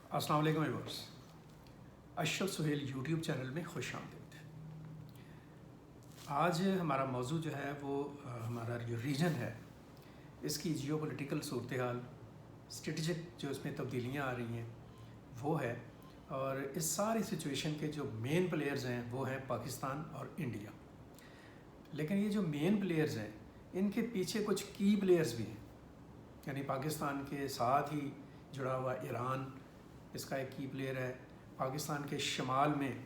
अस्सलाम वालेकुम viewers. Ashraf Suhail YouTube channel में खुश आमदीद। आज हमारा मौजू जो है वो हमारा जो रीजन है इसकी जियो पोलिटिकल सूरत हाल, स्ट्रेटजिक जो इसमें तब्दीलियाँ आ रही हैं वो है, और इस सारी सिचुएशन के जो मेन प्लेयर्स हैं वो हैं पाकिस्तान और इंडिया। लेकिन ये जो मेन प्लेयर्स हैं इनके पीछे कुछ की प्लेयर्स भी हैं, यानी पाकिस्तान के साथ ही जुड़ा हुआ ईरान इसका एक की प्लेयर है, पाकिस्तान के शमाल में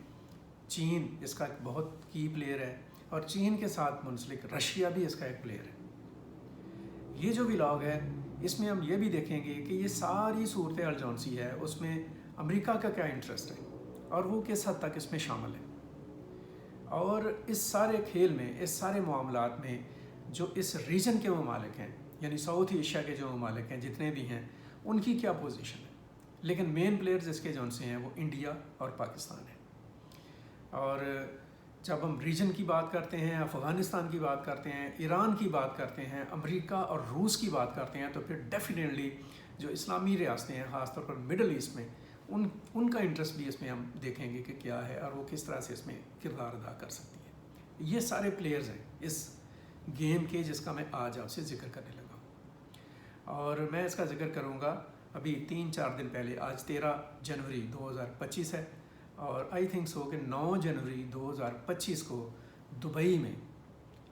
चीन इसका एक बहुत की प्लेयर है, और चीन के साथ मुंसलिक रशिया भी इसका एक प्लेयर है। ये जो व्लॉग है इसमें हम ये भी देखेंगे कि ये सारी सूरत हाल जौन सी है उसमें अमेरिका का क्या इंटरेस्ट है और वो किस हद तक इसमें शामिल है, और इस सारे खेल में, इस सारे मामलात में जो इस रीजन के ममालिक हैं, यानी साउथ एशिया के जो ममालिक हैं जितने भी हैं, उनकी क्या पोजीशन है। लेकिन मेन प्लेयर्स इसके जौन से हैं वो इंडिया और पाकिस्तान है। और जब हम रीजन की बात करते हैं, अफ़गानिस्तान की बात करते हैं, ईरान की बात करते हैं, अमेरिका और रूस की बात करते हैं, तो फिर डेफिनेटली जो इस्लामी रियासतें हैं ख़ासतौर पर मिडल ईस्ट में उनका इंटरेस्ट भी इसमें हम देखेंगे कि क्या है और वो किस तरह से इसमें किरदार अदा कर सकती है। ये सारे प्लेयर्स हैं इस गेम के जिसका मैं आज आपसे ज़िक्र करने लगा हूँ। और मैं इसका ज़िक्र करूँगा अभी 3-4 दिन पहले, आज 13 जनवरी 2025 है, और आई थिंक सो कि 9 जनवरी 2025 को दुबई में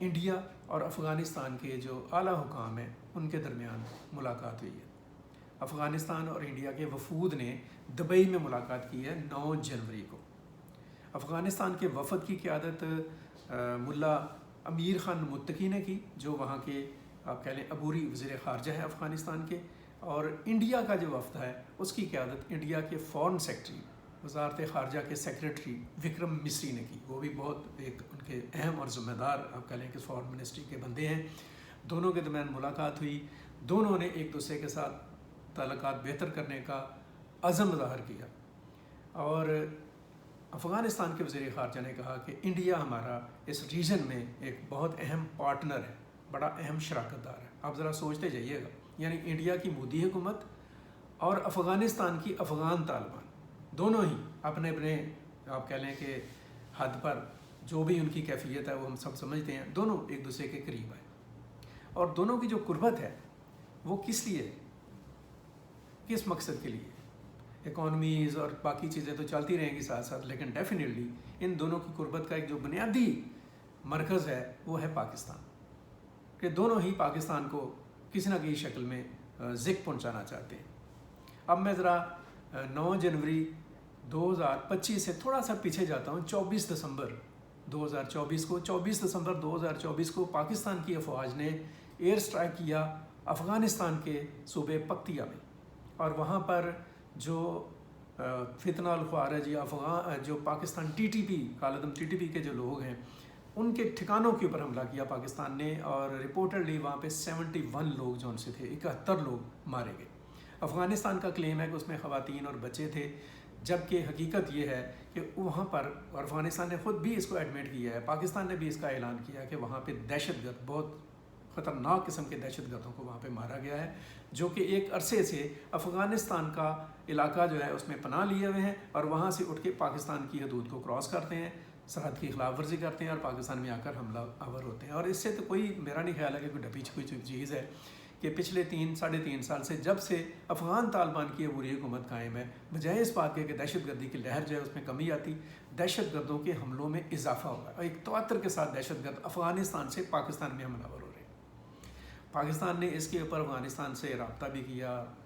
इंडिया और अफ़गानिस्तान के जो आला हुकाम हैं उनके दरमियान मुलाकात हुई है। अफ़गानिस्तान और इंडिया के वफूद ने दुबई में मुलाकात की है 9 जनवरी को। अफ़गानिस्तान के वफद की क़यादत मुल्ला अमीर ख़ान मुत्तकी ने की, जो वहाँ के आप कह लें अबूरी वज़ीर ख़ारजा है अफ़गानिस्तान के। और इंडिया का जो वफ़द है उसकी क़यादत इंडिया के फ़ॉरेन सेक्रेटरी, वज़ारत ख़ारजा के सेक्रेटरी विक्रम मिस्री ने की। वो भी बहुत एक उनके अहम और ज़िम्मेदार आप कह लें कि फ़ॉरेन मिनिस्ट्री के बंदे हैं। दोनों के दरमियान मुलाकात हुई, दोनों ने एक दूसरे के साथ ताल्लुकात बेहतर करने का अज़म ज़ाहिर किया। और अफ़गानिस्तान के वज़ीर ख़ारजा ने कहा कि इंडिया हमारा इस रीजन में एक बहुत अहम पार्टनर है, बड़ा अहम शराकतदार है। आप ज़रा सोचते जाइएगा, यानी इंडिया की मोदी हुकूमत और अफ़गानिस्तान की अफ़गान तालिबान दोनों ही अपने अपने आप कह लें कि हद पर जो भी उनकी कैफियत है वो हम सब समझते हैं, दोनों एक दूसरे के करीब आए। और दोनों की जो कुर्बत है वो किस लिए है, किस मकसद के लिए। इकॉनमीज़ और बाकी चीज़ें तो चलती रहेंगी साथ साथ, लेकिन डेफिनेटली इन दोनों की कुर्बत का एक जो बुनियादी मरकज़ है वो है पाकिस्तान, कि दोनों ही पाकिस्तान को किसी न किसी शक्ल में ज़िक पहुंचाना चाहते हैं। अब मैं ज़रा 9 जनवरी 2025 से थोड़ा सा पीछे जाता हूँ। 24 दिसंबर 2024 को पाकिस्तान की अफवाज ने एयर स्ट्राइक किया अफ़गानिस्तान के सूबे पक्तिया में, और वहाँ पर जो फितना अल ख्वारिज या अफ़गान जो पाकिस्तान टीटीपी कालदम टीटीपी के जो लोग हैं उनके ठिकानों के ऊपर हमला किया पाकिस्तान ने, और रिपोर्टेडली वहाँ पे 71 लोग जो उनसे थे, 71 लोग मारे गए। अफ़गानिस्तान का क्लेम है कि उसमें ख़वातीन और बच्चे थे, जबकि हकीकत ये है कि वहाँ पर, और अफ़गानिस्तान ने ख़ुद भी इसको एडमिट किया है, पाकिस्तान ने भी इसका ऐलान किया कि वहाँ पे दहशतगर्द, बहुत ख़तरनाक किस्म के दहशतगर्दों को वहाँ पे मारा गया है, जो कि एक अरसे से अफ़गानिस्तान का इलाका जो है उसमें पनाह लिए हुए हैं, और वहाँ से उठ के पाकिस्तान की हदूद को क्रॉस करते हैं, सरहद की खिलाफ वर्जी करते हैं और पाकिस्तान में आकर हमला आवर होते हैं। और इससे तो कोई, मेरा नहीं ख्याल है कि कोई ढपी कोई चीज़ है कि पिछले 3-3.5 साल से जब से अफ़गान तालिबान की अबूरी हुकूमत कायम है, बजाय इस बात के कि दहशतगर्दी की लहर जो है उसमें कमी आती, दहशतगर्दों के हमलों में इजाफा हुआ है। एक तवत्तर के साथ दहशतगर्द अफ़गानिस्तान से पाकिस्तान में हमलावर हो रहे हैं। पाकिस्तान ने इसके ऊपर अफ़गानिस्तान से रब्ता भी किया,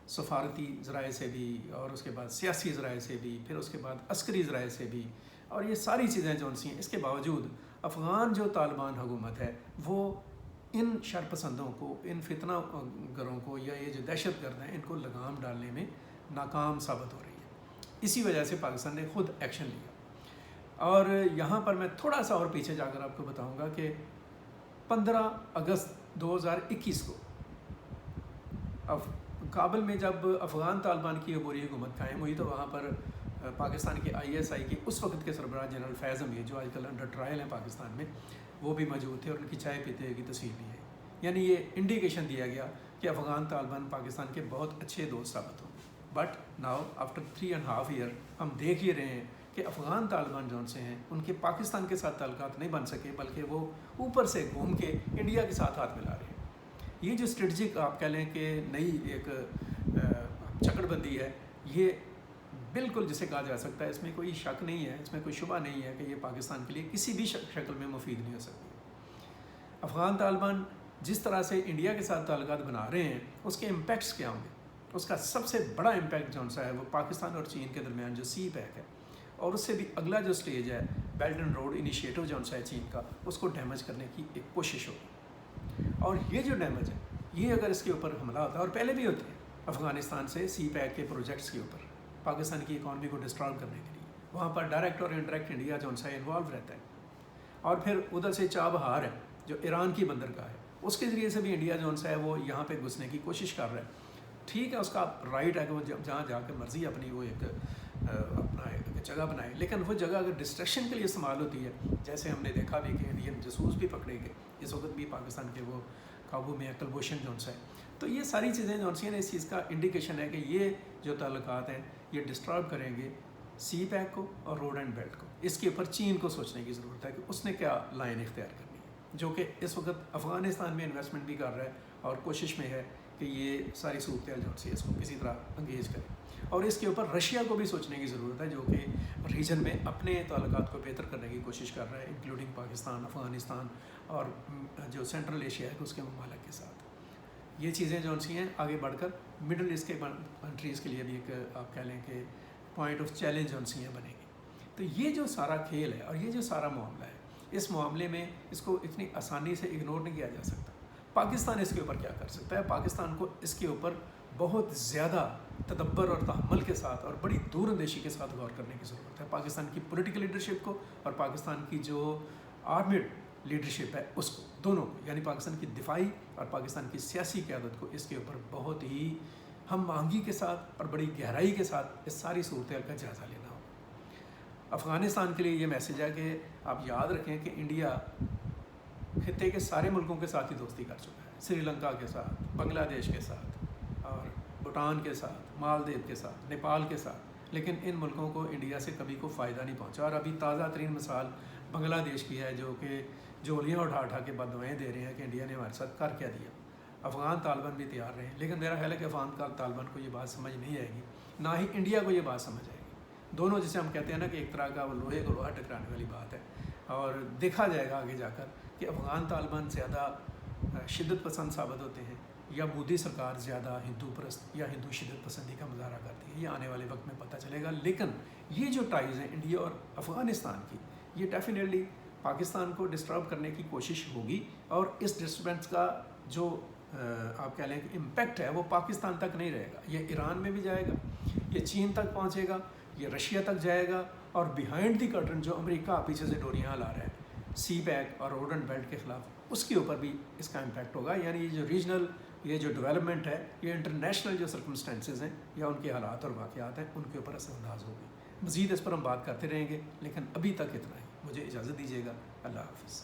सफारती ज़राए से भी, और उसके बाद सियासी ज़राए से भी, फिर उसके बाद अस्करी ज़राए से भी, और ये सारी चीज़ें जो सी हैं। इसके बावजूद अफ़गान जो तालिबान हुकूमत है वो इन शरपसंदों को, इन फितना गरों को, या ये जो दहशतगर्द हैं इनको लगाम डालने में नाकाम साबित हो रही है। इसी वजह से पाकिस्तान ने ख़ुद एक्शन लिया। और यहाँ पर मैं थोड़ा सा और पीछे जाकर आपको बताऊँगा कि 15 अगस्त 2021 को काबुल में जब अफ़गान तालिबान की अबूरी हुकूमत कायम हुई, तो वहाँ पर पाकिस्तान के ISI के उस वक्त के सरबराह जनरल फैज़ अमीर, जो आजकल अंडर ट्रायल हैं पाकिस्तान में, वो भी मौजूद थे और उनकी चाय पीते हुए की तस्वीर भी है। यानी ये इंडिकेशन दिया गया कि अफ़गान तालिबान पाकिस्तान के बहुत अच्छे दोस्त साबित होंगे, بٹ ناؤ آفٹر 3.5 ایئر ہم دیکھ ہی رہے ہیں کہ افغان طالبان جو سے ہیں ان کے پاکستان کے ساتھ تعلقات نہیں بن سکے، بلکہ وہ اوپر سے گھوم کے انڈیا کے ساتھ ہاتھ ملا رہے ہیں۔ یہ جو اسٹریٹجک آپ کہہ لیں کہ نئی ایک چکر بندی ہے، یہ بالکل جسے کہا جا سکتا ہے اس میں کوئی شک نہیں ہے، اس میں کوئی شبہ نہیں ہے کہ یہ پاکستان کے لیے کسی بھی شکل میں مفید نہیں ہو سکتی۔ افغان طالبان جس طرح سے انڈیا کے ساتھ تعلقات بنا رہے ہیں اس کے امپیکٹس کیا ہوں گے؟ اس کا سب سے بڑا امپیکٹ جو سا ہے وہ پاکستان اور چین کے درمیان جو سی پیک ہے، اور اس سے بھی اگلا جو سٹیج ہے بیلٹ اینڈ روڈ انیشیٹو جو سا ہے چین کا، اس کو ڈیمیج کرنے کی ایک کوشش ہوگی۔ اور یہ جو ڈیمیج ہے یہ اگر اس کے اوپر حملہ ہوتا ہے، اور پہلے بھی ہوتے ہیں افغانستان سے سی پیک کے پروجیکٹس کے اوپر پاکستان کی اکانومی کو ڈسٹرائب کرنے کے لیے، وہاں پر ڈائریکٹ اور انڈائریکٹ انڈیا جو سا انوالو رہتا ہے۔ اور پھر ادھر سے چابہار ہے جو ایران کی بندرگاہ ہے، اس کے ذریعے سے بھی انڈیا جو سا ہے وہ یہاں پہ گھسنے کی کوشش کر رہا ہے۔ ٹھیک ہے، اس کا رائٹ ہے کہ وہ جہاں جا کے مرضی اپنی وہ ایک اپنا ایک جگہ بنائے، لیکن وہ جگہ اگر ڈسٹریکشن کے لیے استعمال ہوتی ہے، جیسے ہم نے دیکھا بھی کہ انڈین جاسوس بھی پکڑے گئے اس وقت بھی پاکستان کے وہ قابو میں کلبھوشن جو سا ہے، تو یہ ساری چیزیں جو سی ہیں اس چیز کا انڈیکیشن ہے کہ یہ جو تعلقات ہیں یہ ڈسٹرب کریں گے سی پیک کو اور روڈ اینڈ بیلٹ کو۔ اس کے اوپر چین کو سوچنے کی ضرورت ہے کہ اس نے کیا لائن اختیار کرنی ہے، جو کہ اس وقت افغانستان میں انویسٹمنٹ بھی کر رہا ہے اور کوشش میں ہے کہ یہ ساری صورتحال جو سی اس کو کسی طرح انگیج کرے۔ اور اس کے اوپر رشیا کو بھی سوچنے کی ضرورت ہے، جو کہ ریجن میں اپنے تعلقات کو بہتر کرنے کی کوشش کر رہا ہے، انکلوڈنگ پاکستان، افغانستان اور جو سینٹرل ایشیا ہے اس کے ممالک کے ساتھ۔ یہ چیزیں جو سی ہیں آگے بڑھ کر مڈل ایسٹ کے کنٹریز کے لیے بھی ایک آپ کہہ لیں کہ پوائنٹ آف چیلنج جو سی ہیں بنے گی۔ تو یہ جو سارا کھیل ہے اور یہ جو سارا معاملہ ہے، اس معاملے میں اس کو اتنی آسانی سے اگنور نہیں کیا جا سکتا۔ پاکستان اس کے اوپر کیا کر سکتا ہے؟ پاکستان کو اس کے اوپر بہت زیادہ تدبر اور تحمل کے ساتھ اور بڑی دور اندیشی کے ساتھ غور کرنے کی ضرورت ہے۔ پاکستان کی پولیٹیکل لیڈرشپ کو اور پاکستان کی جو آرمیڈ لیڈرشپ ہے اس کو، دونوں کو، یعنی پاکستان کی دفاعی اور پاکستان کی سیاسی قیادت کو اس کے اوپر بہت ہی ہم آہنگی کے ساتھ اور بڑی گہرائی کے ساتھ اس ساری صورتحال کا جائزہ لینا ہوگا۔ افغانستان کے لیے یہ میسیج ہے کہ آپ یاد رکھیں کہ انڈیا خطے کے سارے ملکوں کے ساتھ ہی دوستی کر چکا ہے، سری لنکا کے ساتھ، بنگلہ دیش کے ساتھ اور بھوٹان کے ساتھ، مالدیو کے ساتھ، نیپال کے ساتھ، لیکن ان ملکوں کو انڈیا سے کبھی کوئی فائدہ نہیں پہنچا۔ اور ابھی تازہ ترین مثال بنگلہ دیش کی ہے، جو کہ جولیاں اٹھا کے بددعائیں دے رہے ہیں کہ انڈیا نے ہمارے ساتھ کر کیا دیا۔ افغان طالبان بھی تیار رہے ہیں، لیکن میرا خیال ہے کہ افغان طالبان کو یہ بات سمجھ نہیں آئے گی، نہ ہی انڈیا کو یہ بات سمجھ آئے گی۔ دونوں جسے ہم کہتے ہیں نا کہ ایک طرح کا وہ لوہے کو لوہا ٹکرانے والی بات ہے، اور دیکھا جائے گا آگے جا کر کہ افغان طالبان زیادہ شدت پسند ثابت ہوتے ہیں یا مودی سرکار زیادہ ہندو پرست یا ہندو شدت پسندی کا مظاہرہ کرتی ہے، یہ آنے والے وقت میں پتہ چلے گا۔ لیکن یہ جو ٹائز ہیں انڈیا اور افغانستان کی، یہ ڈیفینیٹلی پاکستان کو ڈسٹرب کرنے کی کوشش ہوگی، اور اس ڈسٹربنس کا جو آپ کہہ لیں کہ امپیکٹ ہے وہ پاکستان تک نہیں رہے گا، یہ ایران میں بھی جائے گا، یہ چین تک پہنچے گا، یہ رشیا تک جائے گا، اور بیہائنڈ دی کرٹن جو امریکہ پیچھے سے ڈوریاں لا رہا ہے سی پیک اور روڈ اینڈ بیلٹ کے خلاف، اس کے اوپر بھی اس کا امپیکٹ ہوگا۔ یعنی یہ جو ریجنل یہ جو ڈیولپمنٹ ہے، یہ انٹرنیشنل جو سرکمسٹینسز ہیں یا ان کے حالات اور واقعات ہیں، ان کے اوپر اثر انداز ہوگی۔ مزید اس پر ہم بات کرتے رہیں گے، لیکن ابھی تک اتنا ہی۔ مجھے اجازت دیجیے گا، اللہ حافظ۔